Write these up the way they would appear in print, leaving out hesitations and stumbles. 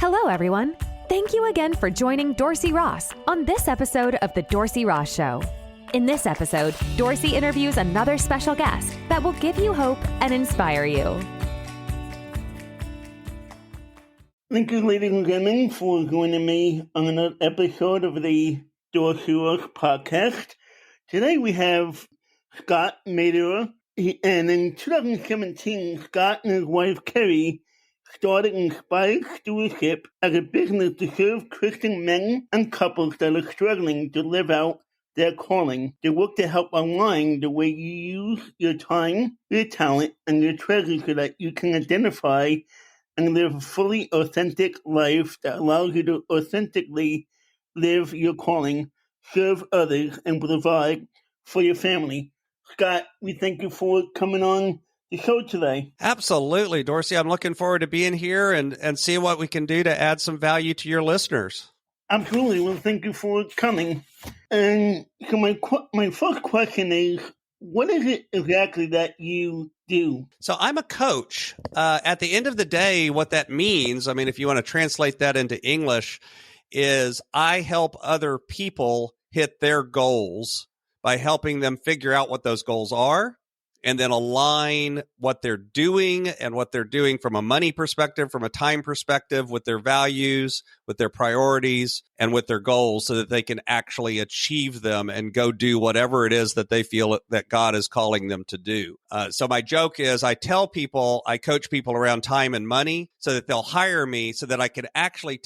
Hello, everyone. Thank you again for joining Dorsey Ross on this episode of The Dorsey Ross Show. In this episode, Dorsey interviews another special guest that will give you hope and inspire you. Thank you, ladies and gentlemen, for joining me on another episode of the Dorsey Ross podcast. Today we have Scott Maderer, and in 2017, Scott and his wife Kerry started Inspired Stewardship as a business to serve Christian men and couples that are struggling to live out their calling. They work to help align the way you use your time, your talent, and your treasure so that you can identify and live a fully authentic life that allows you to authentically live your calling, serve others, and provide for your family. Scott, we thank you for coming on the show today. Absolutely, Dorsey. I'm looking forward to being here and seeing what we can do to add some value to your listeners. Absolutely. Well, thank you for coming. And so my first question is, what is it exactly that you do? So I'm a coach. At the end of the day, what that means, I mean, if you want to translate that into English, is I help other people hit their goals by helping them figure out what those goals are and then align what they're doing and what they're doing from a money perspective, from a time perspective, with their values, with their priorities, and with their goals so that they can actually achieve them and go do whatever it is that they feel that God is calling them to do. So my joke is I tell people, I coach people around time and money so that they'll hire me so that I can actually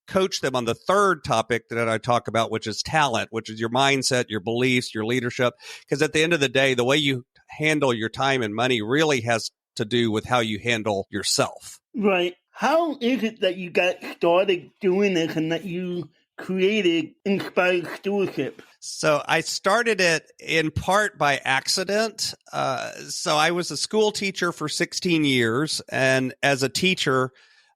coach them on the third topic that I talk about, which is talent, which is your mindset, your beliefs, your leadership. Because at the end of the day, the way you handle your time and money really has to do with how you handle yourself. Right. How is it that you got started doing this and that you created Inspired Stewardship? So I started it in part by accident. So I was a school teacher for 16 years. And as a teacher,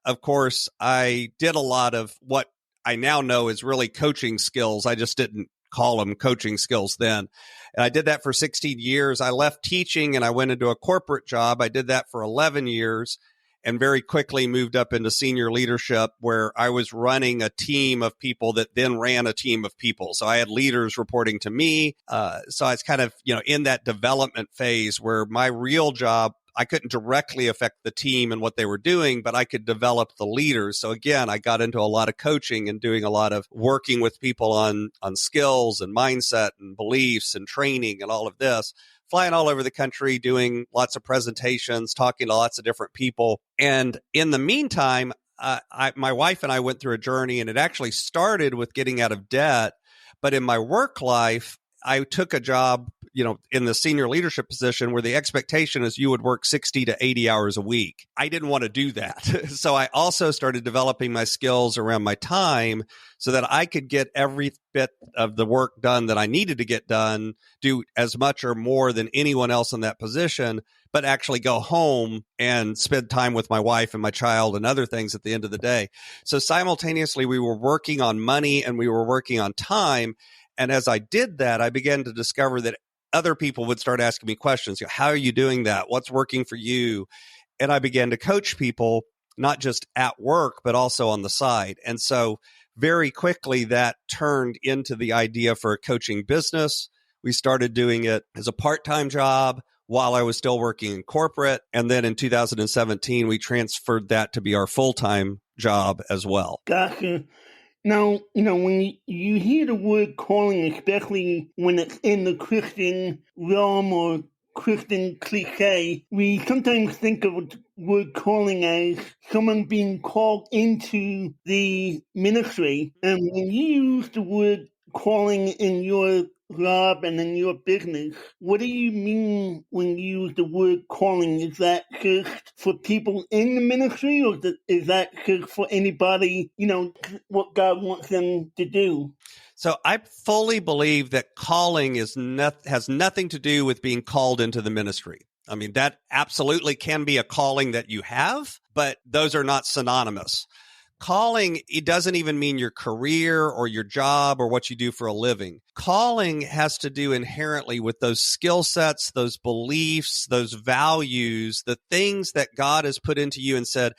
of course, I did a lot of what I now know is really coaching skills. I just didn't call them coaching skills then. And I did that for 16 years. I left teaching and I went into a corporate job. I did that for 11 years and very quickly moved up into senior leadership where I was running a team of people that then ran a team of people. So I had leaders reporting to me. So I was kind of, in that development phase where my real job, I couldn't directly affect the team and what they were doing, but I could develop the leaders. So again, I got into a lot of coaching and doing a lot of working with people on skills and mindset and beliefs and training and all of this, flying all over the country, doing lots of presentations, talking to lots of different people. And in the meantime, my wife and I went through a journey, and it actually started with getting out of debt. But in my work life, I took a job, in the senior leadership position where the expectation is you would work 60 to 80 hours a week. I didn't want to do that. So I also started developing my skills around my time so that I could get every bit of the work done that I needed to get done, do as much or more than anyone else in that position, but actually go home and spend time with my wife and my child and other things at the end of the day. So simultaneously, we were working on money and we were working on time. And as I did that, I began to discover that other people would start asking me questions. How are you doing that? What's working for you? And I began to coach people, not just at work, but also on the side. And so very quickly that turned into the idea for a coaching business. We started doing it as a part-time job while I was still working in corporate. And then in 2017, we transferred that to be our full-time job as well. Gotcha. Now, when you hear the word calling, especially when it's in the Christian realm or Christian cliche, we sometimes think of the word calling as someone being called into the ministry. And when you use the word calling in your job and in your business, what do you mean when you use the word calling? Is that just for people in the ministry, or is that just for anybody, what God wants them to do? So I fully believe that calling has nothing to do with being called into the ministry. I mean, that absolutely can be a calling that you have, but those are not synonymous. calling, it doesn't even mean your career or your job or what you do for a living. Calling has to do inherently with those skill sets, those beliefs, those values, the things that God has put into you and said,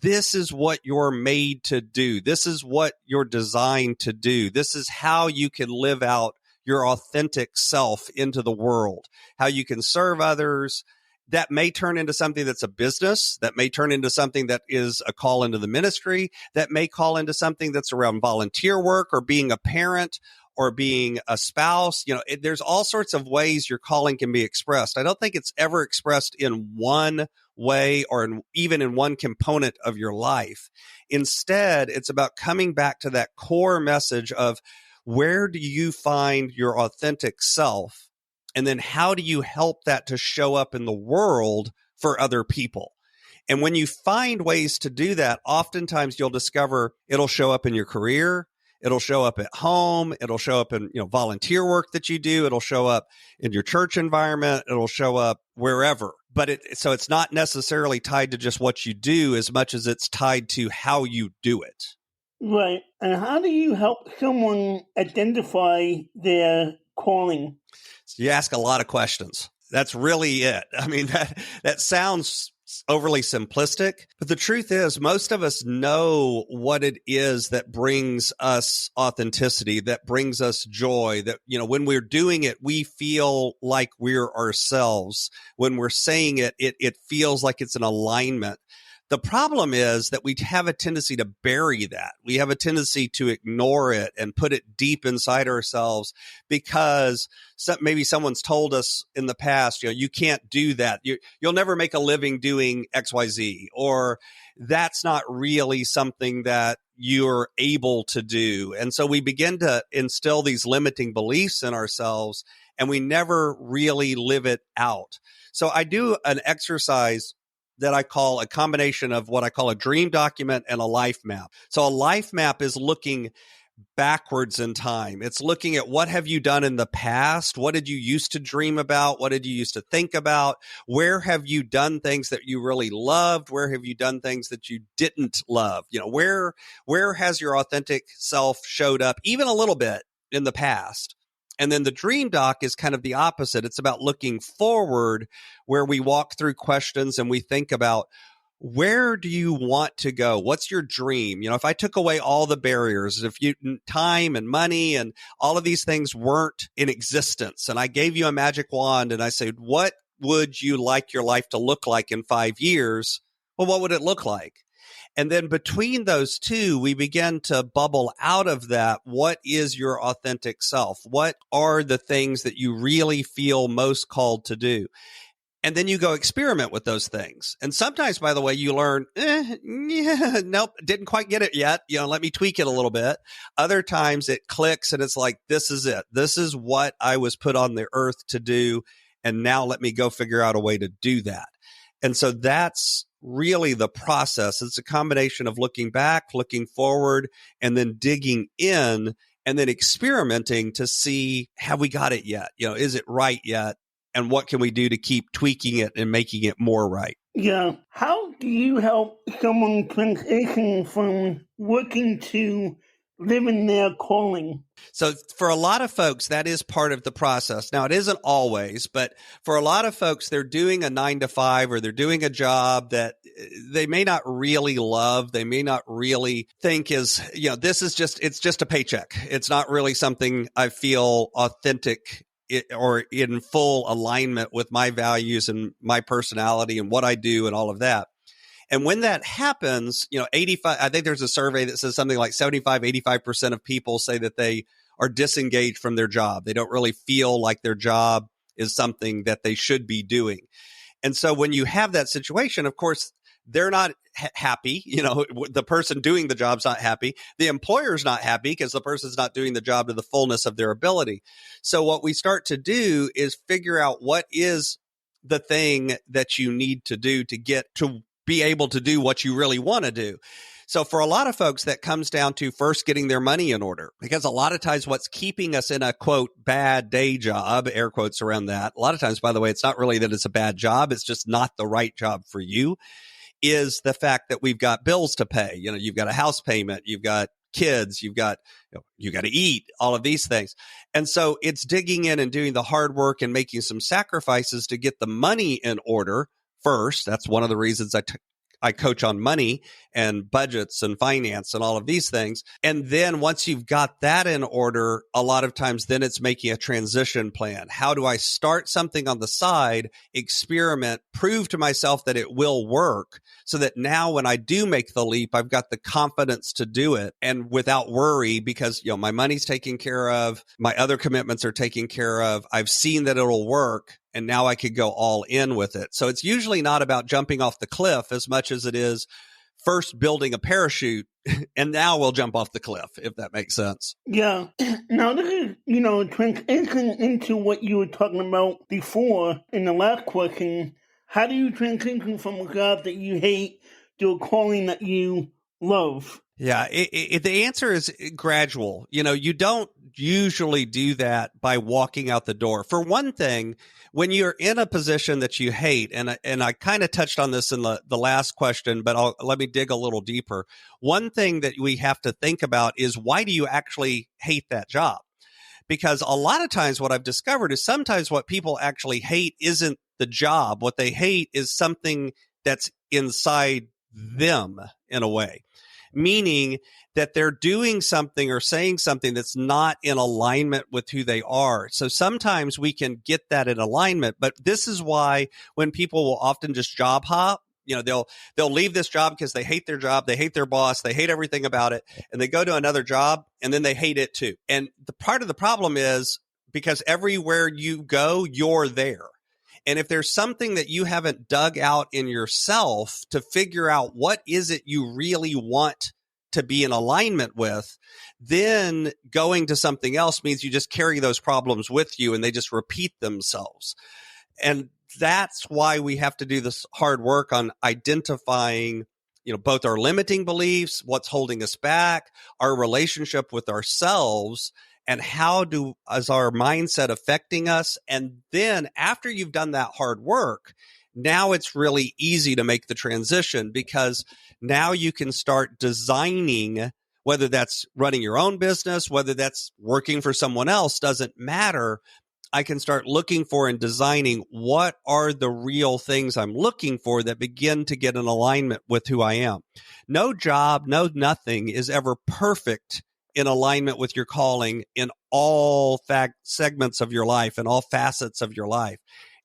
this is what you're made to do. This is what you're designed to do. This is how you can live out your authentic self into the world, how you can serve others. That may turn into something that's a business, that may turn into something that is a call into the ministry, that may call into something that's around volunteer work or being a parent or being a spouse. There's all sorts of ways your calling can be expressed. I don't think it's ever expressed in one way or even in one component of your life. Instead, it's about coming back to that core message of where do you find your authentic self? And then how do you help that to show up in the world for other people? And when you find ways to do that, oftentimes you'll discover it'll show up in your career. It'll show up at home. It'll show up in volunteer work that you do. It'll show up in your church environment. It'll show up wherever. But it's not necessarily tied to just what you do as much as it's tied to how you do it. Right. And how do you help someone identify their calling? So you ask a lot of questions. That's really it. I mean, that sounds overly simplistic, but the truth is most of us know what it is that brings us authenticity, that brings us joy, that, when we're doing it, we feel like we're ourselves. When we're saying it, it feels like it's an alignment. The problem is that we have a tendency to bury that. We have a tendency to ignore it and put it deep inside ourselves because maybe someone's told us in the past, you can't do that. You'll never make a living doing XYZ, or that's not really something that you're able to do. And so we begin to instill these limiting beliefs in ourselves, and we never really live it out. So I do an exercise that I call a combination of what I call a dream document and a life map. So a life map is looking backwards in time. It's looking at what have you done in the past? What did you used to dream about? What did you used to think about? Where have you done things that you really loved? Where have you done things that you didn't love? Where has your authentic self showed up even a little bit in the past? And then the dream doc is kind of the opposite. It's about looking forward, where we walk through questions and we think about, where do you want to go? What's your dream? If I took away all the barriers, if time and money and all of these things weren't in existence, and I gave you a magic wand and I said, what would you like your life to look like in 5 years? Well, what would it look like? And then between those two, we begin to bubble out of that. What is your authentic self? What are the things that you really feel most called to do? And then you go experiment with those things. And sometimes, by the way, you learn, nope, didn't quite get it yet. Let me tweak it a little bit. Other times it clicks and it's like, this is it. This is what I was put on the earth to do. And now let me go figure out a way to do that. And so that's really the process. It's a combination of looking back, looking forward, and then digging in and then experimenting to see, have we got it yet? Is it right yet? And what can we do to keep tweaking it and making it more right? Yeah. How do you help someone transition from working to living their calling? So for a lot of folks, that is part of the process. Now, it isn't always, but for a lot of folks, they're doing a 9 to 5 or they're doing a job that they may not really love. They may not really think is, it's just a paycheck. It's not really something I feel authentic or in full alignment with my values and my personality and what I do and all of that. And when that happens, 85, I think there's a survey that says something like 85% of people say that they are disengaged from their job. They don't really feel like their job is something that they should be doing. And so when you have that situation, of course, they're not happy. The person doing the job's not happy. The employer's not happy because the person's not doing the job to the fullness of their ability. So what we start to do is figure out what is the thing that you need to do to get to be able to do what you really want to do. So for a lot of folks, that comes down to first getting their money in order, because a lot of times what's keeping us in a, quote, bad day job, air quotes around that. A lot of times, by the way, it's not really that it's a bad job. It's just not the right job for you. is the fact that we've got bills to pay. You've got a house payment, you've got kids, you got to eat, all of these things. And so it's digging in and doing the hard work and making some sacrifices to get the money in order first. That's one of the reasons I coach on money and budgets and finance and all of these things. And then once you've got that in order, a lot of times then it's making a transition plan. How do I start something on the side, experiment, prove to myself that it will work so that now when I do make the leap, I've got the confidence to do it and without worry because, my money's taken care of, my other commitments are taken care of. I've seen that it'll work. And now I could go all in with it. So it's usually not about jumping off the cliff as much as it is first building a parachute and now we'll jump off the cliff, if that makes sense. Yeah. Now, this is, transition into what you were talking about before in the last question. How do you transition from a job that you hate to a calling that you love? Yeah, the answer is gradual. You don't usually do that by walking out the door. For one thing, when you're in a position that you hate, and I kind of touched on this in the last question, but let me dig a little deeper. One thing that we have to think about is why do you actually hate that job? Because a lot of times what I've discovered is sometimes what people actually hate isn't the job. What they hate is something that's inside them in a way. Meaning that they're doing something or saying something that's not in alignment with who they are. So sometimes we can get that in alignment, but this is why when people will often just job hop, they'll leave this job because they hate their job, they hate their boss, they hate everything about it, and they go to another job and then they hate it too. And the part of the problem is because everywhere you go, you're there. And if there's something that you haven't dug out in yourself to figure out what is it you really want to be in alignment with, then going to something else means you just carry those problems with you and they just repeat themselves. And that's why we have to do this hard work on identifying, both our limiting beliefs, what's holding us back, our relationship with ourselves, and how is our mindset affecting us? And then after you've done that hard work, now it's really easy to make the transition because now you can start designing, whether that's running your own business, whether that's working for someone else, doesn't matter. I can start looking for and designing what are the real things I'm looking for that begin to get in alignment with who I am. No job, no nothing is ever perfect in alignment with your calling in all segments of your life and all facets of your life.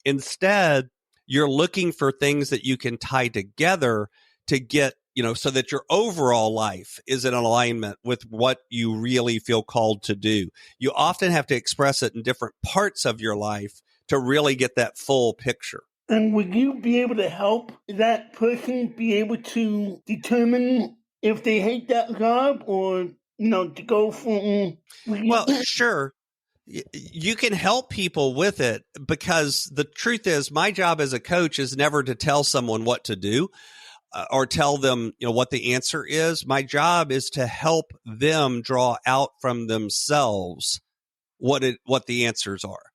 Instead, you're looking for things that you can tie together to get, so that your overall life is in alignment with what you really feel called to do. You often have to express it in different parts of your life to really get that full picture. And would you be able to help that person be able to determine if they hate that job or to go from... Well, sure. You can help people with it because the truth is my job as a coach is never to tell someone what to do or tell them, what the answer is. My job is to help them draw out from themselves what the answers are.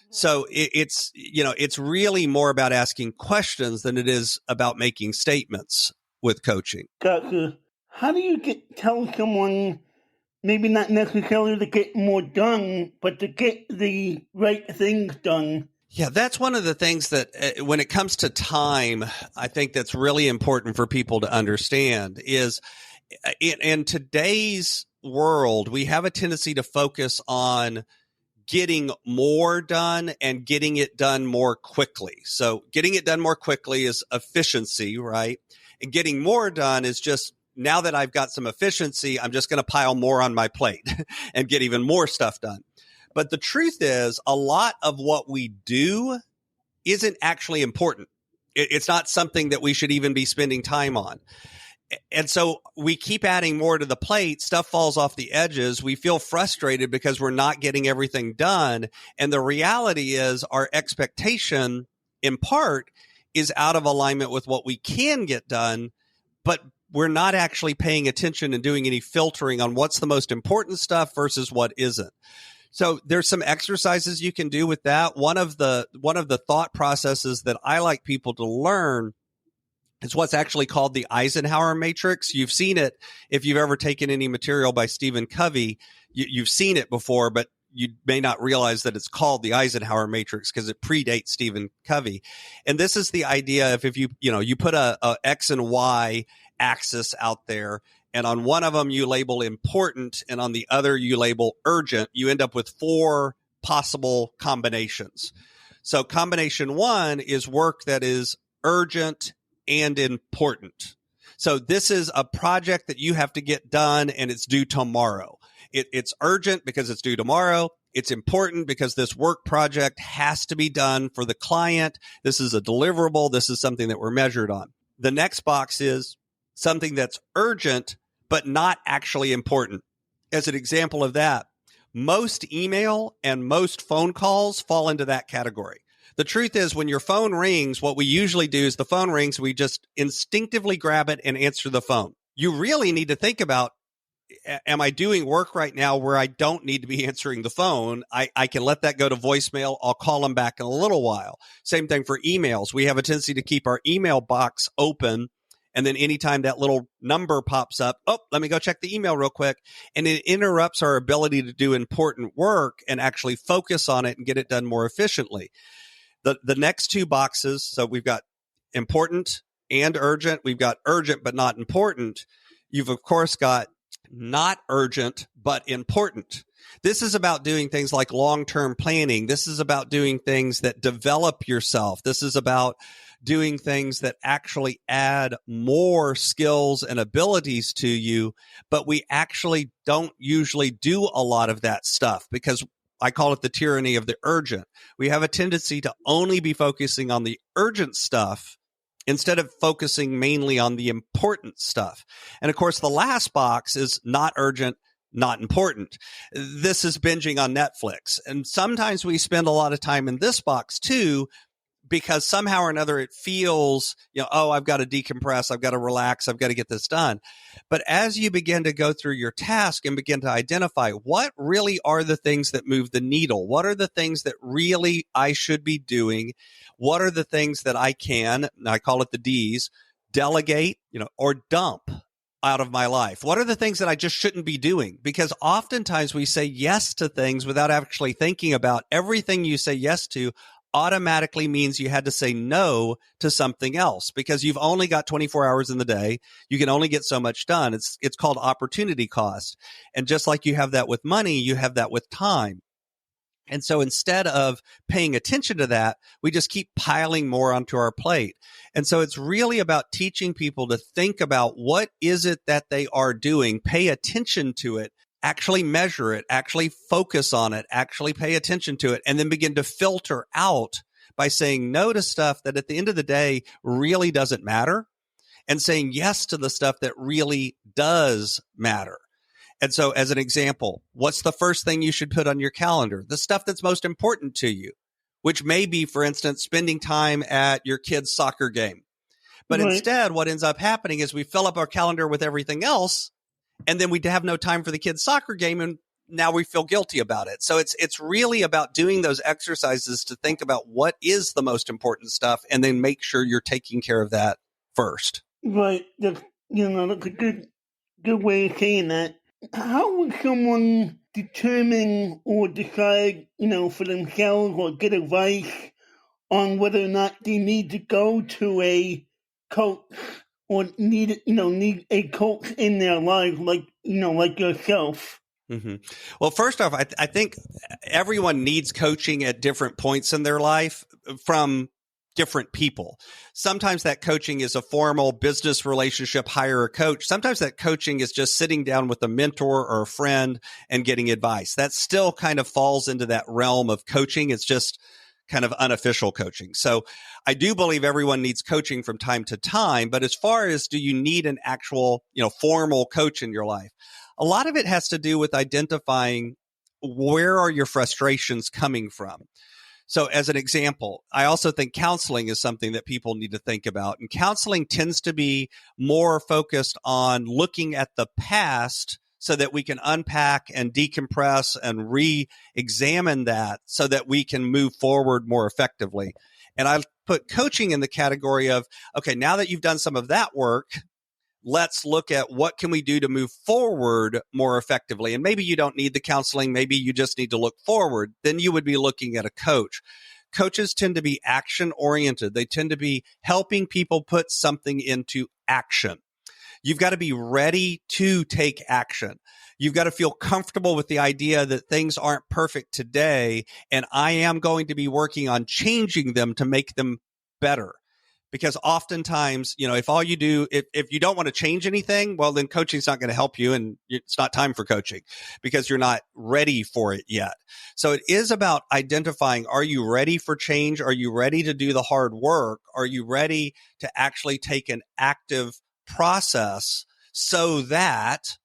So it's really more about asking questions than it is about making statements with coaching. Gotcha. How do you tell someone maybe not necessarily to get more done, but to get the right things done? Yeah, that's one of the things that when it comes to time, I think that's really important for people to understand is in today's world, we have a tendency to focus on getting more done and getting it done more quickly. So getting it done more quickly is efficiency, right? And getting more done is just, now that I've got some efficiency, I'm just going to pile more on my plate and get even more stuff done. But the truth is, a lot of what we do isn't actually important. It's not something that we should even be spending time on. And so we keep adding more to the plate. Stuff falls off the edges. We feel frustrated because we're not getting everything done. And the reality is our expectation, in part, is out of alignment with what we can get done, but we're not actually paying attention and doing any filtering on what's the most important stuff versus what isn't. So there's some exercises you can do with that. One of the thought processes that I like people to learn It's what's actually called the Eisenhower matrix. You've seen it if you've ever taken any material by Stephen Covey. You've seen it before, but you may not realize that it's called the Eisenhower matrix because it predates Stephen Covey. And this is the idea of if you put a X and Y axis out there, and on one of them you label important, and on the other you label urgent, you end up with 4 possible combinations. So combination 1 is work that is urgent and important. So this is a project that you have to get done and it's due tomorrow. It's urgent because it's due tomorrow. It's important because this work project has to be done for the client. This is a deliverable. This is something that we're measured on. The next box is something that's urgent, but not actually important. As an example of that, most email and most phone calls fall into that category. The truth is, when your phone rings, what we usually do is the phone rings, we just instinctively grab it and answer the phone. You really need to think about, am I doing work right now where I don't need to be answering the phone? I can let that go to voicemail. I'll call them back in a little while. Same thing for emails. We have a tendency to keep our email box open. And then anytime that little number pops up, let me go check the email real quick. And it interrupts our ability to do important work and actually focus on it and get it done more efficiently. The next 2 boxes, so we've got important and urgent. We've got urgent but not important. You've, of course, got not urgent but important. This is about doing things like long-term planning. This is about doing things that develop yourself. This is about doing things that actually add more skills and abilities to you, but we actually don't usually do a lot of that stuff because I call it the tyranny of the urgent. We have a tendency to only be focusing on the urgent stuff instead of focusing mainly on the important stuff. And of course, the last box is not urgent, not important. This is binging on Netflix. And sometimes we spend a lot of time in this box too, because somehow or another it feels, I've got to decompress, I've got to relax, I've got to get this done. But as you begin to go through your task and begin to identify what really are the things that move the needle, what are the things that really I should be doing, what are the things that I can, I call it the D's, delegate, or dump out of my life? What are the things that I just shouldn't be doing? Because oftentimes we say yes to things without actually thinking about everything you say yes to automatically means you had to say no to something else because you've only got 24 hours in the day. You can only get so much done. It's called opportunity cost. And just like you have that with money, you have that with time. And so instead of paying attention to that, we just keep piling more onto our plate. And so it's really about teaching people to think about what is it that they are doing, pay attention to it, actually measure it, actually focus on it, actually pay attention to it, and then begin to filter out by saying no to stuff that at the end of the day really doesn't matter and saying yes to the stuff that really does matter. And so as an example, what's the first thing you should put on your calendar? The stuff that's most important to you, which may be, for instance, spending time at your kid's soccer game. But Right. instead, what ends up happening is we fill up our calendar with everything else, and then we have no time for the kid's soccer game, and now we feel guilty about it. So it's really about doing those exercises to think about what is the most important stuff, and then make sure you're taking care of that first. Right. That's a good way of saying that. How would someone determine or decide, for themselves or get advice on whether or not they need to go to a coach or need a coach in their life, like yourself? Mm-hmm. Well, first off, I think everyone needs coaching at different points in their life from different people. Sometimes that coaching is a formal business relationship, hire a coach. Sometimes that coaching is just sitting down with a mentor or a friend and getting advice. That still kind of falls into that realm of coaching. It's just kind of unofficial coaching. So I do believe everyone needs coaching from time to time. But as far as do you need an actual, formal coach in your life? A lot of it has to do with identifying where are your frustrations coming from. So as an example, I also think counseling is something that people need to think about. And counseling tends to be more focused on looking at the past so that we can unpack and decompress and re-examine that so that we can move forward more effectively. And I put coaching in the category of, okay, now that you've done some of that work, let's look at what can we do to move forward more effectively. And maybe you don't need the counseling. Maybe you just need to look forward. Then you would be looking at a coach. Coaches tend to be action oriented. They tend to be helping people put something into action. You've got to be ready to take action. You've got to feel comfortable with the idea that things aren't perfect today, and I am going to be working on changing them to make them better. Because oftentimes, if all you do, if you don't want to change anything, well, then coaching's not going to help you, and it's not time for coaching because you're not ready for it yet. So it is about identifying, are you ready for change? Are you ready to do the hard work? Are you ready to actually take an active process so that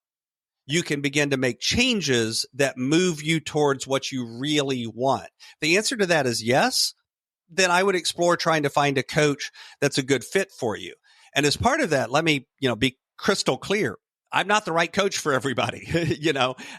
you can begin to make changes that move you towards what you really want? The answer to that is yes. Then I would explore trying to find a coach that's a good fit for you. And as part of that, let me, be crystal clear. I'm not the right coach for everybody,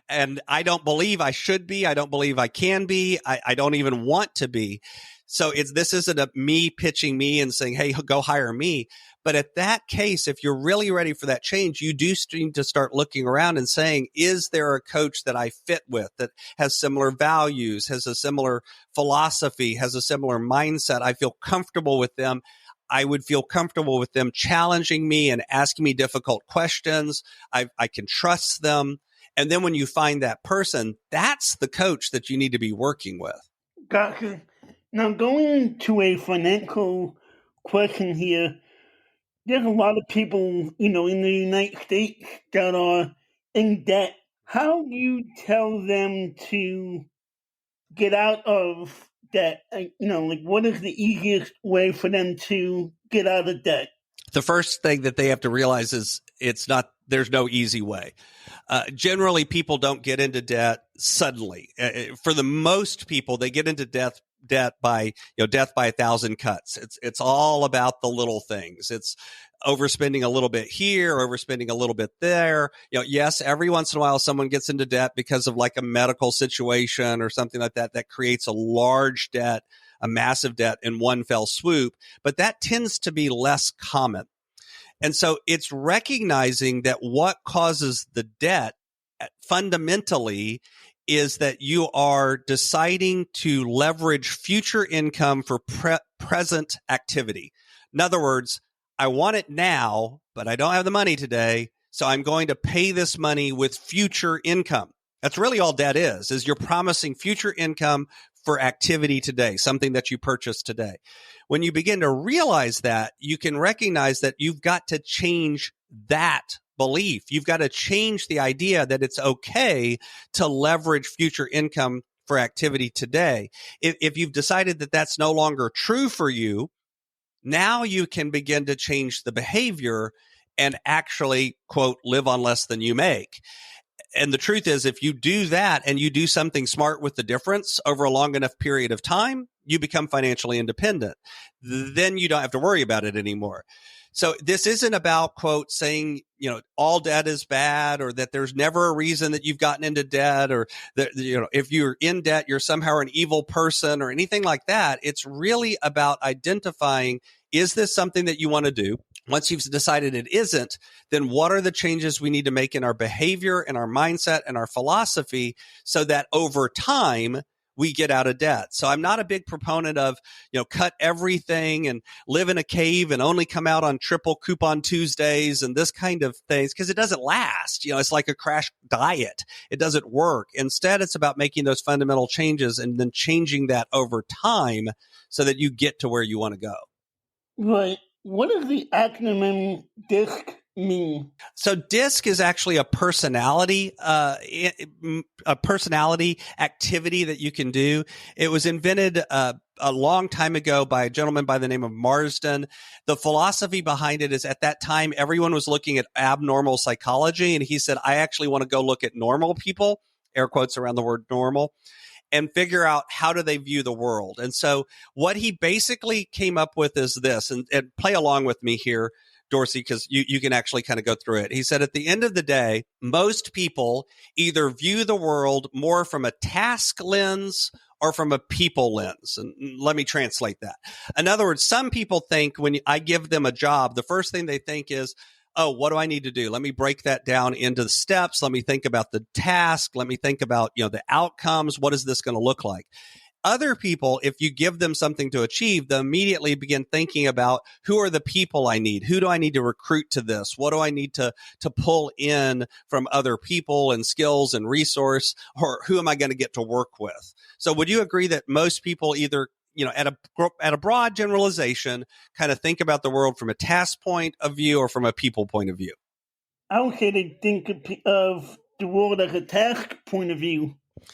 and I don't believe I should be. I don't believe I can be. I don't even want to be. So this isn't me pitching me and saying, hey, go hire me. But at that case, if you're really ready for that change, you do need to start looking around and saying, is there a coach that I fit with that has similar values, has a similar philosophy, has a similar mindset? I feel comfortable with them. I would feel comfortable with them challenging me and asking me difficult questions. I can trust them. And then when you find that person, that's the coach that you need to be working with. Gotcha. Now, going to a financial question here, there's a lot of people, in the United States that are in debt. How do you tell them to get out of debt? What is the easiest way for them to get out of debt? The first thing that they have to realize is there's no easy way. Generally, people don't get into debt suddenly. For the most people, they get into debt by death by 1,000 cuts. It's all about the little things. It's overspending a little bit here, overspending a little bit there. Yes, every once in a while someone gets into debt because of like a medical situation or something like that creates a large debt, a massive debt in one fell swoop, but that tends to be less common. And so it's recognizing that what causes the debt fundamentally is that you are deciding to leverage future income for present activity. In other words, I want it now, but I don't have the money today, so I'm going to pay this money with future income. That's really all debt is you're promising future income for activity today, something that you purchased today. When you begin to realize that, you can recognize that you've got to change that belief. You've got to change the idea that it's okay to leverage future income for activity today. If you've decided that that's no longer true for you, now you can begin to change the behavior and actually, quote, live on less than you make. And the truth is, if you do that and you do something smart with the difference over a long enough period of time, you become financially independent. Then you don't have to worry about it anymore. So this isn't about, quote, saying, all debt is bad, or that there's never a reason that you've gotten into debt, or that, if you're in debt, you're somehow an evil person or anything like that. It's really about identifying, is this something that you want to do? Once you've decided it isn't, then what are the changes we need to make in our behavior and our mindset and our philosophy so that over time we get out of debt? So I'm not a big proponent of, cut everything and live in a cave and only come out on triple coupon Tuesdays and this kind of things, because it doesn't last. It's like a crash diet. It doesn't work. Instead, it's about making those fundamental changes and then changing that over time so that you get to where you want to go. Right. What does the acronym DISC mean? So DISC is actually a personality activity that you can do. It was invented a long time ago by a gentleman by the name of Marsden. The philosophy behind it is, at that time, everyone was looking at abnormal psychology. And he said, I actually want to go look at normal people, air quotes around the word normal, and figure out how do they view the world. And so what he basically came up with is this, and play along with me here, Dorsey, because you can actually kind of go through it. He said, at the end of the day, most people either view the world more from a task lens or from a people lens? And let me translate that. In other words, some people think when I give them a job, the first thing they think is, oh, what do I need to do? Let me break that down into the steps. Let me think about the task. Let me think about, the outcomes. What is this going to look like? Other people, if you give them something to achieve, they immediately begin thinking about who are the people I need? Who do I need to recruit to this? What do I need to pull in from other people and skills and resource, or who am I going to get to work with? So would you agree that most people either at a broad generalization, kind of think about the world from a task point of view or from a people point of view? I would say they think of the world as a task point of view.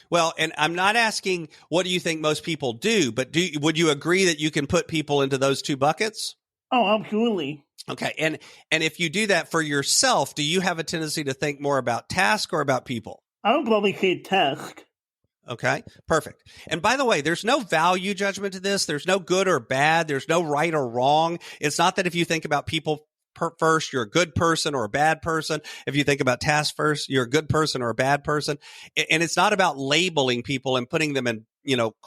Well, and I'm not asking what do you think most people do, but would you agree that you can put people into those two buckets? Oh, absolutely. Okay. And if you do that for yourself, do you have a tendency to think more about task or about people? I would probably say task. Okay, perfect. And by the way, there's no value judgment to this. There's no good or bad. There's no right or wrong. It's not that if you think about people first, you're a good person or a bad person. If you think about tasks first, you're a good person or a bad person. And it's not about labeling people and putting them in,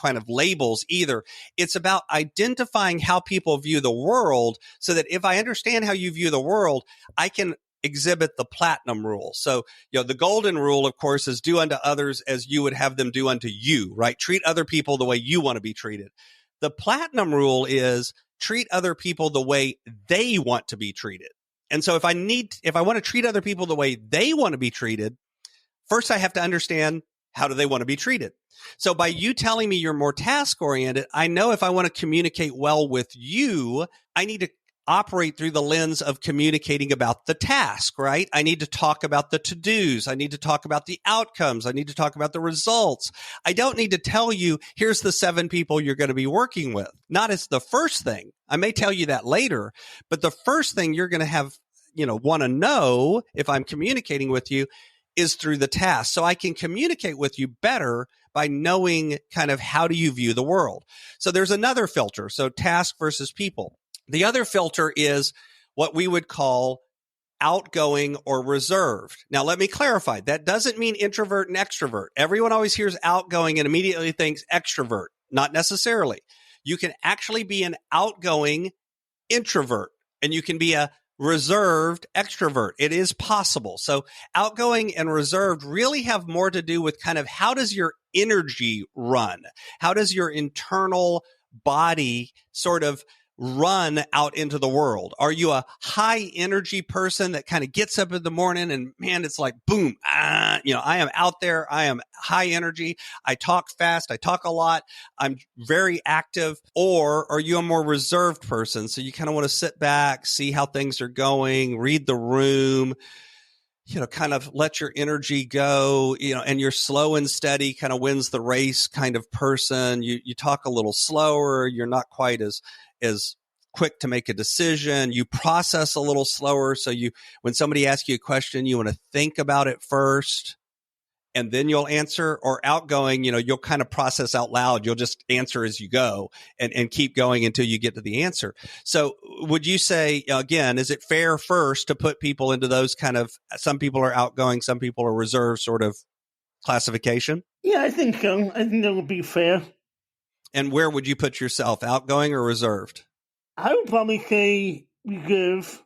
kind of labels either. It's about identifying how people view the world so that if I understand how you view the world, I can exhibit the platinum rule. So, the golden rule, of course, is do unto others as you would have them do unto you, right? Treat other people the way you want to be treated. The platinum rule is treat other people the way they want to be treated. And so if I want to treat other people the way they want to be treated, first I have to understand how do they want to be treated. So by you telling me you're more task oriented, I know if I want to communicate well with you, I need to operate through the lens of communicating about the task, right? I need to talk about the to-dos. I need to talk about the outcomes. I need to talk about the results. I don't need to tell you, here's the 7 people you're going to be working with. Not as the first thing. I may tell you that later, but the first thing you're going to have, want to know if I'm communicating with you is through the task. So I can communicate with you better by knowing kind of how do you view the world. So there's another filter. So task versus people. The other filter is what we would call outgoing or reserved. Now, let me clarify. That doesn't mean introvert and extrovert. Everyone always hears outgoing and immediately thinks extrovert. Not necessarily. You can actually be an outgoing introvert and you can be a reserved extrovert. It is possible. So outgoing and reserved really have more to do with kind of how does your energy run? How does your internal body sort of run out into the world? Are you a high energy person that kind of gets up in the morning and man, it's like, boom, I am out there. I am high energy. I talk fast. I talk a lot. I'm very active. Or are you a more reserved person? So you kind of want to sit back, see how things are going, read the room, kind of let your energy go, and you're slow and steady kind of wins the race kind of person. You talk a little slower. You're not quite as quick to make a decision. You process a little slower. So when somebody asks you a question, you want to think about it first and then you'll answer. Or outgoing, you'll kind of process out loud. You'll just answer as you go and keep going until you get to the answer. So would you say, again, is it fair first to put people into those kind of, some people are outgoing, some people are reserved sort of classification? Yeah, I think so. I think that would be fair. And where would you put yourself, outgoing or reserved? I would probably say reserve.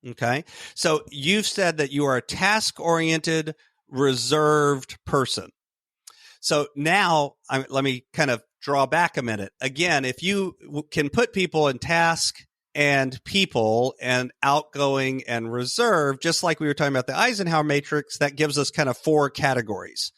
Okay. So you've said that you are a task-oriented, reserved person. So now let me kind of draw back a minute. Again, if you can put people in task and people and outgoing and reserved, just like we were talking about the Eisenhower matrix, that gives us kind of 4 categories.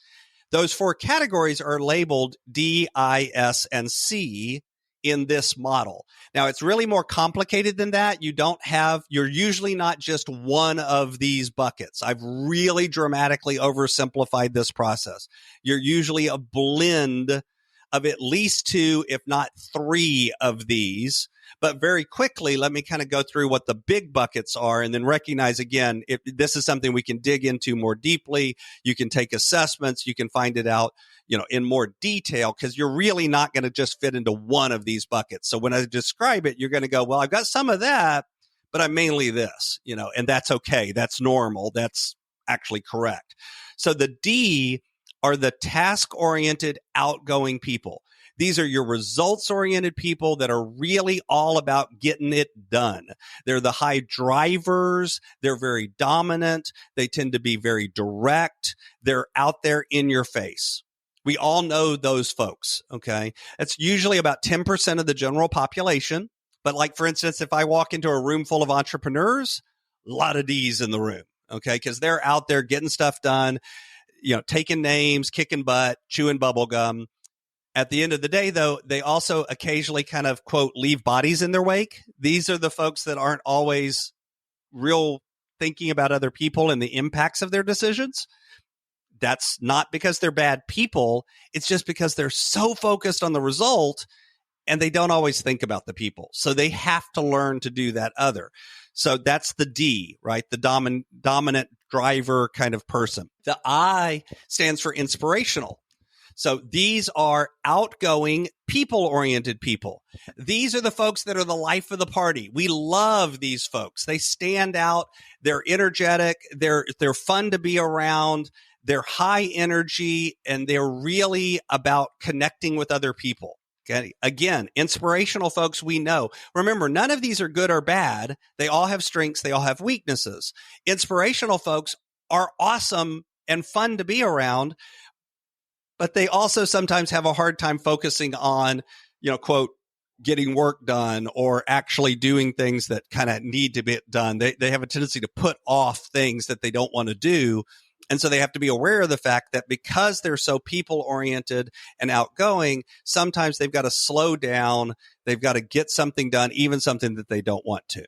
Those 4 categories are labeled D, I, S, and C in this model. Now, it's really more complicated than that. You're usually not just one of these buckets. I've really dramatically oversimplified this process. You're usually a blend of at least 2, if not 3 of these. But very quickly, let me kind of go through what the big buckets are and then recognize, again, if this is something we can dig into more deeply. You can take assessments. You can find it out, in more detail, because you're really not going to just fit into one of these buckets. So when I describe it, you're going to go, well, I've got some of that, but I'm mainly this, and that's okay. That's normal. That's actually correct. So the D are the task-oriented, outgoing people. These are your results-oriented people that are really all about getting it done. They're the high drivers. They're very dominant. They tend to be very direct. They're out there in your face. We all know those folks, okay? That's usually about 10% of the general population. But like, for instance, if I walk into a room full of entrepreneurs, a lot of D's in the room, okay? Because they're out there getting stuff done, taking names, kicking butt, chewing bubble gum. At the end of the day, though, they also occasionally kind of, quote, leave bodies in their wake. These are the folks that aren't always real thinking about other people and the impacts of their decisions. That's not because they're bad people. It's just because they're so focused on the result and they don't always think about the people. So they have to learn to do that other. So that's the D, right? The dominant driver kind of person. The I stands for inspirational. So these are outgoing, people-oriented people. These are the folks that are the life of the party. We love these folks. They stand out. They're energetic. They're fun to be around. They're high energy, and they're really about connecting with other people. Okay. Again, inspirational folks we know. Remember, none of these are good or bad. They all have strengths. They all have weaknesses. Inspirational folks are awesome and fun to be around, but they also sometimes have a hard time focusing on, quote, getting work done or actually doing things that kind of need to be done. They have a tendency to put off things that they don't want to do. And so they have to be aware of the fact that because they're so people-oriented and outgoing, sometimes they've got to slow down. They've got to get something done, even something that they don't want to.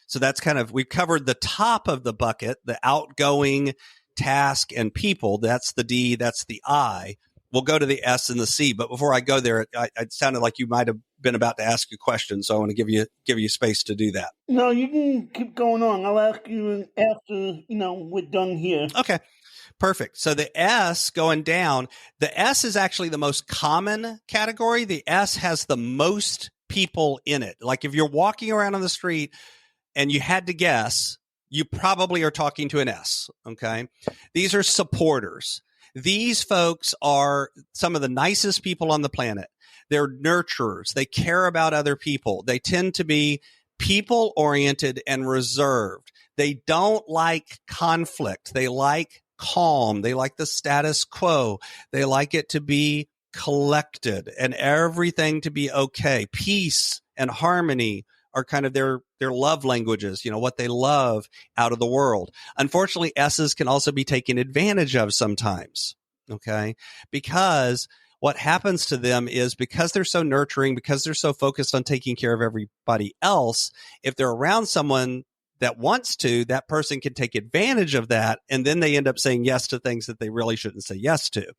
So that's we've covered the top of the bucket, the outgoing, task, and people. That's the D, that's the I. We'll go to the S and the C. But before I go there, it sounded like you might have been about to ask a question. So I want to give you space to do that. No, you can keep going on. I'll ask you after, we're done here. Okay, perfect. So the S going down, the S is actually the most common category. The S has the most people in it. Like if you're walking around on the street and you had to guess, you probably are talking to an S, okay? These are supporters. These folks are some of the nicest people on the planet. They're nurturers. They care about other people. They tend to be people-oriented and reserved. They don't like conflict. They like calm. They like the status quo. They like it to be collected and everything to be okay. Peace and harmony are kind of their love languages, what they love out of the world. Unfortunately, S's can also be taken advantage of sometimes, okay? Because what happens to them is because they're so nurturing, because they're so focused on taking care of everybody else, if they're around someone that wants to, that person can take advantage of that, and then they end up saying yes to things that they really shouldn't say yes to.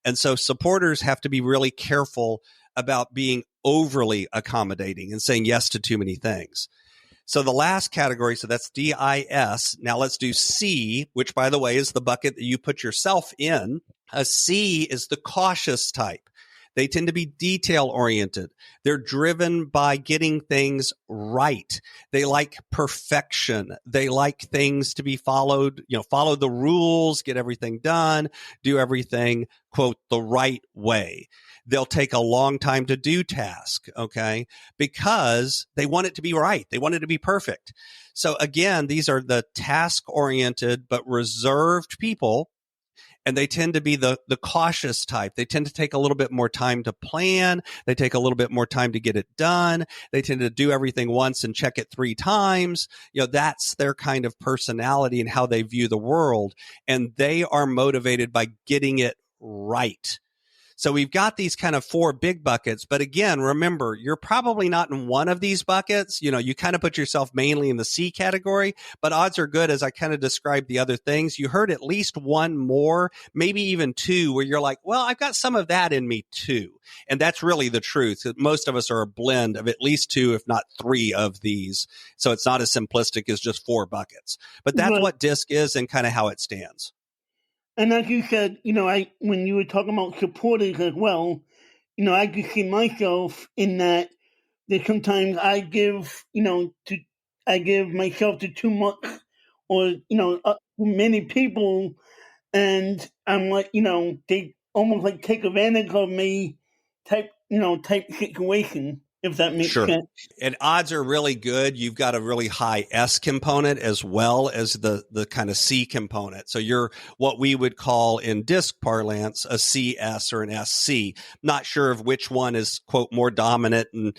And so supporters have to be really careful about being overly accommodating and saying yes to too many things. So the last category, so that's DIS. Now let's do C, which, by the way, is the bucket that you put yourself in. A C is the cautious type. They tend to be detail-oriented. They're driven by getting things right. They like perfection. They like things to be followed, follow the rules, get everything done, do everything, quote, the right way. They'll take a long time to do task, okay, because they want it to be right. They want it to be perfect. So again, these are the task-oriented but reserved people, and they tend to be the cautious type. They tend to take a little bit more time to plan. They take a little bit more time to get it done. They tend to do everything once and check it 3 times. That's their kind of personality and how they view the world, and they are motivated by getting it right. So we've got these kind of 4 big buckets. But again, remember, you're probably not in one of these buckets. You kind of put yourself mainly in the C category, but odds are good, as I kind of described the other things, you heard at least one more, maybe even 2, where you're like, well, I've got some of that in me too. And that's really the truth. Most of us are a blend of at least 2, if not 3 of these. So it's not as simplistic as just 4 buckets. But that's what DISC is and kind of how it stands. And like you said, when you were talking about supporters as well, I could see myself in that sometimes I give, I give myself to too much or, many people, and I'm like, they almost like take advantage of me type situation, if that makes Sure. sense. And odds are really good. You've got a really high S component as well as the kind of C component. So you're what we would call in disc parlance a CS or an SC. Not sure of which one is, quote, more dominant, and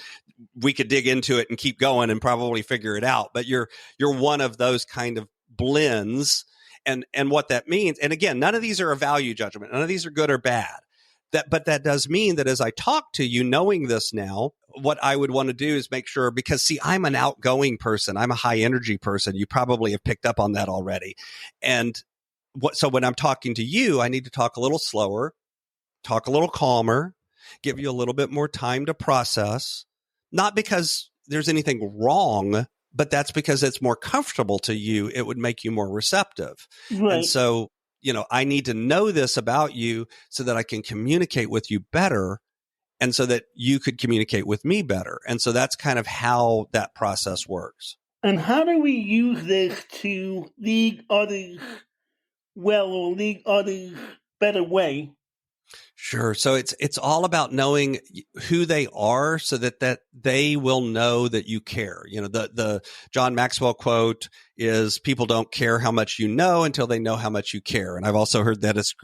we could dig into it and keep going and probably figure it out. But you're one of those kind of blends. And what that means, and again, none of these are a value judgment. None of these are good or bad. But that does mean that as I talk to you, knowing this now, what I would want to do is make sure, because see, I'm an outgoing person. I'm a high energy person. You probably have picked up on that already. And so when I'm talking to you, I need to talk a little slower, talk a little calmer, give you a little bit more time to process, not because there's anything wrong, but that's because it's more comfortable to you. It would make you more receptive. Right. And so, I need to know this about you so that I can communicate with you better, and so that you could communicate with me better. And so that's kind of how that process works. And how do we use this to lead others well or lead others better way? Sure. So it's all about knowing who they are so that they will know that you care. The John Maxwell quote is, people don't care how much you know until they know how much you care. And I've also heard that it's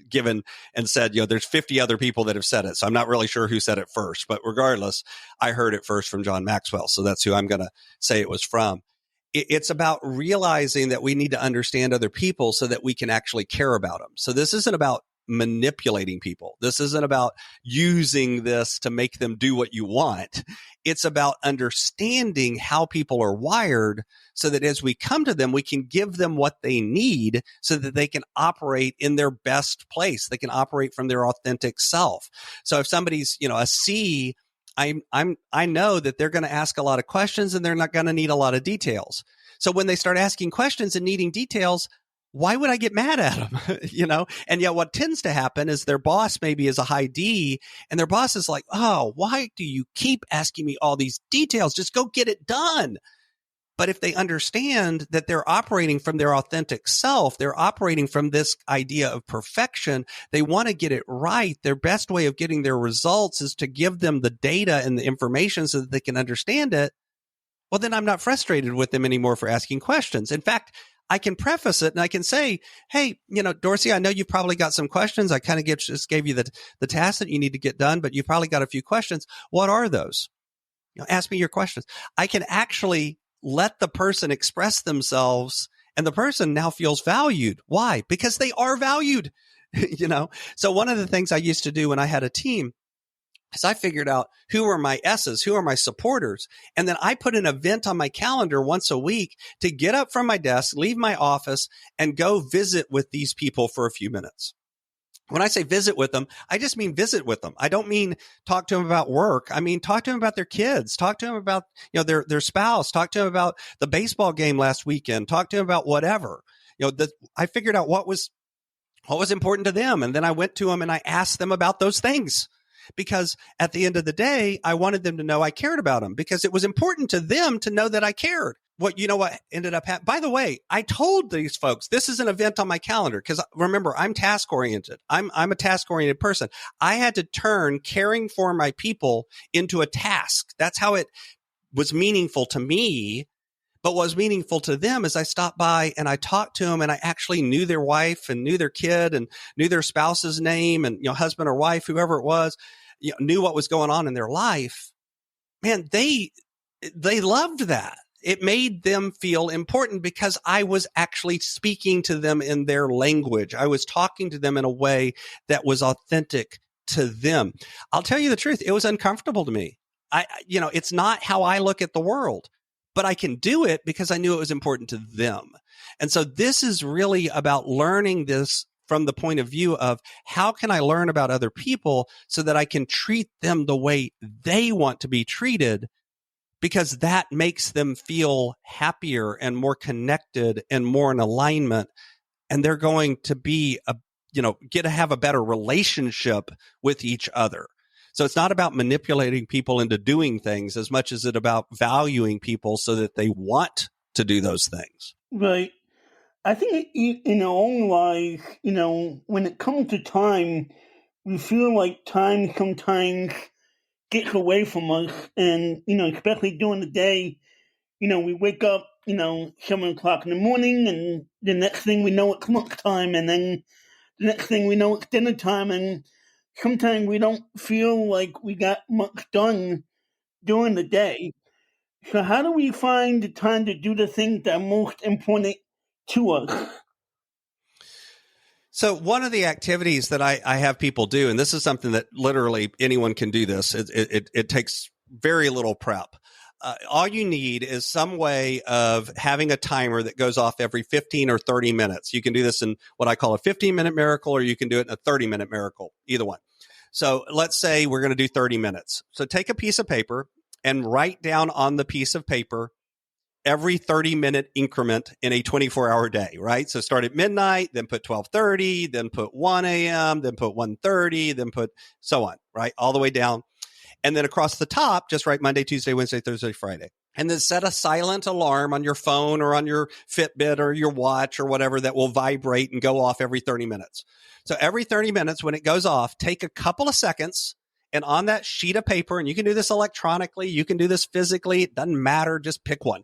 given and said, there's 50 other people that have said it. So I'm not really sure who said it first, but regardless, I heard it first from John Maxwell. So that's who I'm going to say it was from. It's about realizing that we need to understand other people so that we can actually care about them. So this isn't about manipulating people. This isn't about using this to make them do what you want. It's about understanding how people are wired so that as we come to them, we can give them what they need so that they can operate in their best place. They can operate from their authentic self. So if somebody's, a C, I know that they're going to ask a lot of questions and they're not going to need a lot of details. So when they start asking questions and needing details, why would I get mad at them? And yet what tends to happen is their boss maybe is a high D, and their boss is like, oh, why do you keep asking me all these details? Just go get it done. But if they understand that they're operating from their authentic self, they're operating from this idea of perfection, they want to get it right. Their best way of getting their results is to give them the data and the information so that they can understand it. Well, then I'm not frustrated with them anymore for asking questions. In fact, I can preface it and I can say, hey, Dorsey, I know you've probably got some questions. I kind of just gave you the task that you need to get done, but you've probably got a few questions. What are those? Ask me your questions. I can actually let the person express themselves, and the person now feels valued. Why? Because they are valued. So one of the things I used to do when I had a team is I figured out who are my S's, who are my supporters. And then I put an event on my calendar once a week to get up from my desk, leave my office, and go visit with these people for a few minutes. When I say visit with them, I just mean visit with them. I don't mean talk to them about work. I mean, talk to them about their kids, talk to them about, their spouse, talk to them about the baseball game last weekend, talk to them about whatever. I figured out what was important to them. And then I went to them and I asked them about those things. Because at the end of the day, I wanted them to know I cared about them, because it was important to them to know that I cared. What ended up happening? By the way, I told these folks, this is an event on my calendar, because remember, I'm task oriented. I'm a task oriented person. I had to turn caring for my people into a task. That's how it was meaningful to me. But what was meaningful to them is I stopped by and I talked to them, and I actually knew their wife and knew their kid and knew their spouse's name, and, husband or wife, whoever it was, knew what was going on in their life. Man, they loved that. It made them feel important because I was actually speaking to them in their language. I was talking to them in a way that was authentic to them. I'll tell you the truth. It was uncomfortable to me. It's not how I look at the world, but I can do it because I knew it was important to them. And so this is really about learning this from the point of view of how can I learn about other people so that I can treat them the way they want to be treated, because that makes them feel happier and more connected and more in alignment. And they're going to be get to have a better relationship with each other. So it's not about manipulating people into doing things as much as it about valuing people so that they want to do those things. Right. I think in our own lives, when it comes to time, we feel like time sometimes gets away from us. And, especially during the day, we wake up, 7 o'clock in the morning, and the next thing we know, it's lunchtime. And then the next thing we know, it's dinner time. And sometimes we don't feel like we got much done during the day. So how do we find the time to do the things that are most important to us? So one of the activities that I have people do, and this is something that literally anyone can do this, it takes very little prep. All you need is some way of having a timer that goes off every 15 or 30 minutes. You can do this in what I call a 15-minute miracle, or you can do it in a 30-minute miracle, either one. So let's say we're going to do 30 minutes. So take a piece of paper and write down on the piece of paper every 30-minute increment in a 24-hour day, right? So start at midnight, then put 12:30, then put 1 a.m., then put 1:30, then put so on, right? All the way down. And then across the top, just write Monday, Tuesday, Wednesday, Thursday, Friday. And then set a silent alarm on your phone or on your Fitbit or your watch or whatever that will vibrate and go off every 30 minutes. So every 30 minutes when it goes off, take a couple of seconds, and on that sheet of paper, and you can do this electronically, you can do this physically, it doesn't matter, just pick one.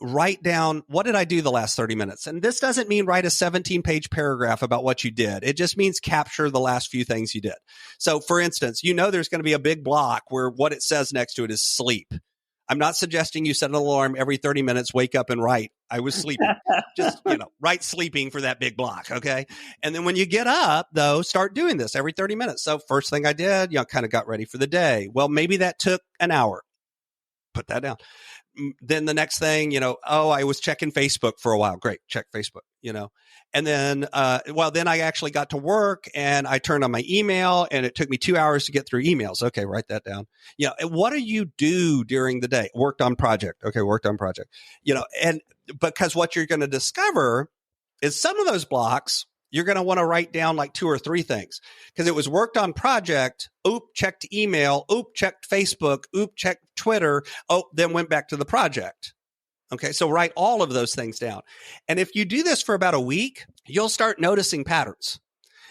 Write down, what did I do the last 30 minutes? And this doesn't mean write a 17-page paragraph about what you did. It just means capture the last few things you did. So for instance, there's going to be a big block where what it says next to it is sleep. I'm not suggesting you set an alarm every 30 minutes, wake up and write, I was sleeping. Just, write sleeping for that big block. Okay. And then when you get up though, start doing this every 30 minutes. So first thing I did, kind of got ready for the day. Well, maybe that took an hour. Put that down. Then the next thing, I was checking Facebook for a while. Great. Check Facebook, and then, then I actually got to work and I turned on my email and it took me 2 hours to get through emails. Okay. Write that down. What do you do during the day? Worked on project. Okay. Worked on project, and because what you're going to discover is some of those blocks, you're going to want to write down like 2 or 3 things because it was worked on project. Checked email. Checked Facebook. Checked Twitter. Then went back to the project. Okay. So write all of those things down. And if you do this for about a week, you'll start noticing patterns.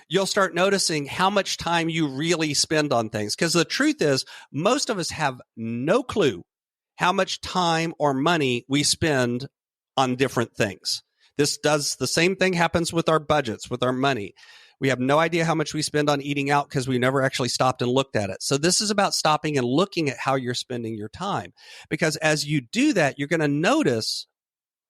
You'll start noticing how much time you really spend on things. Because the truth is, most of us have no clue how much time or money we spend on different things. The same thing happens with our budgets, with our money. We have no idea how much we spend on eating out because we never actually stopped and looked at it. So this is about stopping and looking at how you're spending your time. Because as you do that, you're going to notice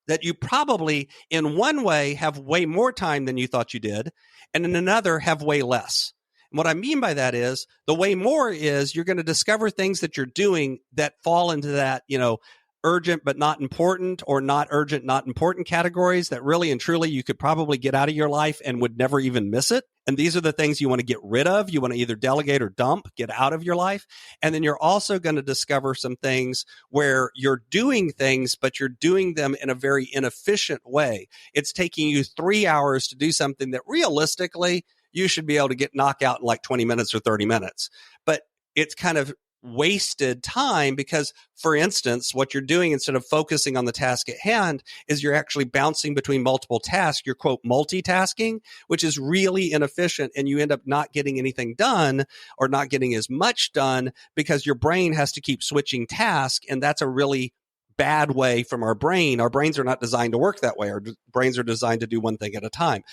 that you probably in one way have way more time than you thought you did, and in another have way less. And what I mean by that is the way more is you're going to discover things that you're doing that fall into that, urgent but not important, or not urgent, not important categories that really and truly you could probably get out of your life and would never even miss it. And these are the things you want to get rid of. You want to either delegate or dump, get out of your life. And then you're also going to discover some things where you're doing things, but you're doing them in a very inefficient way. It's taking you 3 hours to do something that realistically you should be able to get knocked out in like 20 minutes or 30 minutes. But it's kind of wasted time because, for instance, what you're doing instead of focusing on the task at hand is you're actually bouncing between multiple tasks. You're, quote, multitasking, which is really inefficient, and you end up not getting anything done or not getting as much done because your brain has to keep switching tasks, and that's a really bad way from our brain. Our brains are not designed to work that way. Our brains are designed to do one thing at a time.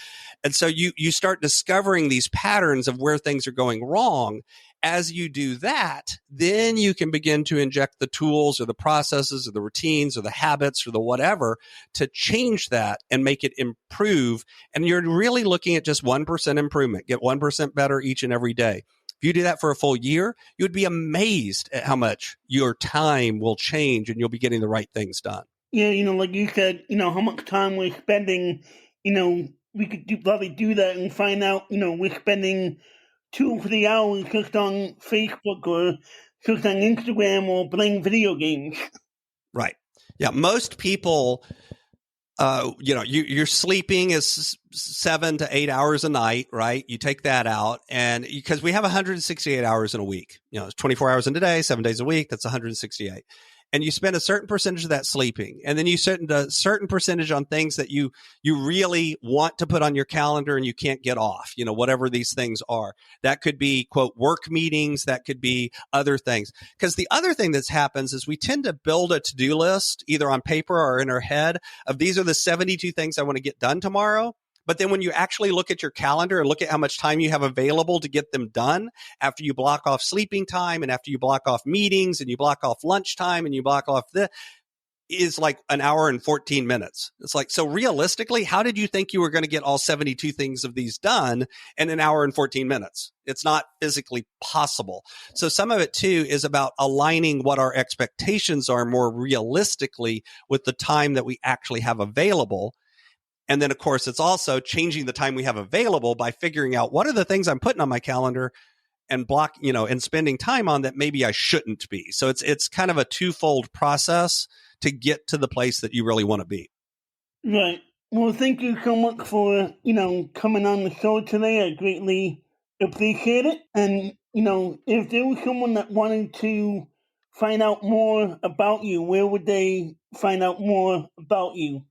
And so you start discovering these patterns of where things are going wrong. As you do that, then you can begin to inject the tools or the processes or the routines or the habits or the whatever to change that and make it improve. And you're really looking at just 1% improvement, get 1% better each and every day. If you do that for a full year, you would be amazed at how much your time will change and you'll be getting the right things done. Yeah, like you said, how much time we're spending, we could probably do that and find out, we're spending 2 or 3 hours just on Facebook or just on Instagram or playing video games. Right. Yeah. Most people, you're sleeping is 7 to 8 hours a night, right? You take that out, and because we have 168 hours in a week, it's 24 hours in a day, 7 days a week, that's 168. and you spend a certain percentage of that sleeping, and then you spend a certain percentage on things that you really want to put on your calendar and you can't get off, whatever these things are. That could be, quote, work meetings. That could be other things. Because the other thing that happens is we tend to build a to-do list either on paper or in our head of these are the 72 things I want to get done tomorrow. But then when you actually look at your calendar and look at how much time you have available to get them done after you block off sleeping time and after you block off meetings and you block off lunchtime and you block off is like an hour and 14 minutes. It's like, so realistically, how did you think you were going to get all 72 things of these done in an hour and 14 minutes? It's not physically possible. So some of it too is about aligning what our expectations are more realistically with the time that we actually have available. And then, of course, it's also changing the time we have available by figuring out what are the things I'm putting on my calendar and and spending time on that maybe I shouldn't be. So it's kind of a twofold process to get to the place that you really want to be. Right. Well, thank you so much for, coming on the show today. I greatly appreciate it. And, if there was someone that wanted to find out more about you, where would they find out more about you?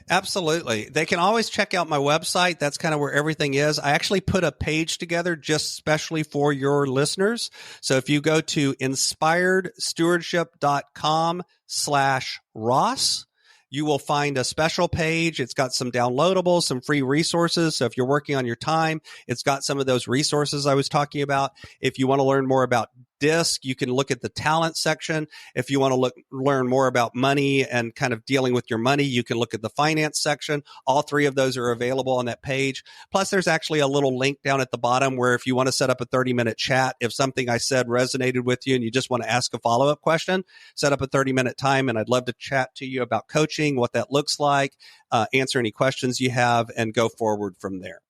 Absolutely. They can always check out my website. That's kind of where everything is. I actually put a page together just specially for your listeners. So if you go to inspiredstewardship.com/Ross, you will find a special page. It's got some downloadables, some free resources. So if you're working on your time, it's got some of those resources I was talking about. If you want to learn more about DISC, you can look at the talent section. If you want to learn more about money and kind of dealing with your money, you can look at the finance section. All three of those are available on that page. Plus, there's actually a little link down at the bottom where if you want to set up a 30-minute chat, if something I said resonated with you and you just want to ask a follow-up question, set up a 30-minute time, and I'd love to chat to you about coaching, what that looks like, answer any questions you have, and go forward from there.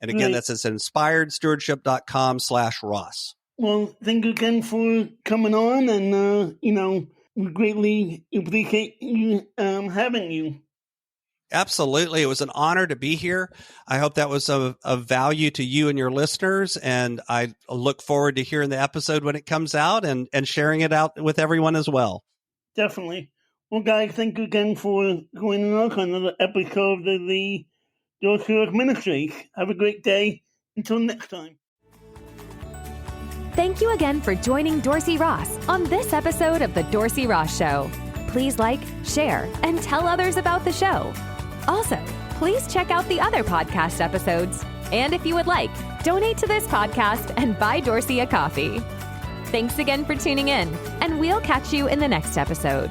And again, that's at inspiredstewardship.com/Ross. Well, thank you again for coming on, and, we greatly appreciate you having you. Absolutely. It was an honor to be here. I hope that was of value to you and your listeners, and I look forward to hearing the episode when it comes out and sharing it out with everyone as well. Definitely. Well, guys, thank you again for joining us on another episode of the Dorsey Ross Ministries. Have a great day. Until next time. Thank you again for joining Dorsey Ross on this episode of The Dorsey Ross Show. Please like, share, and tell others about the show. Also, please check out the other podcast episodes. And if you would like, donate to this podcast and buy Dorsey a coffee. Thanks again for tuning in, and we'll catch you in the next episode.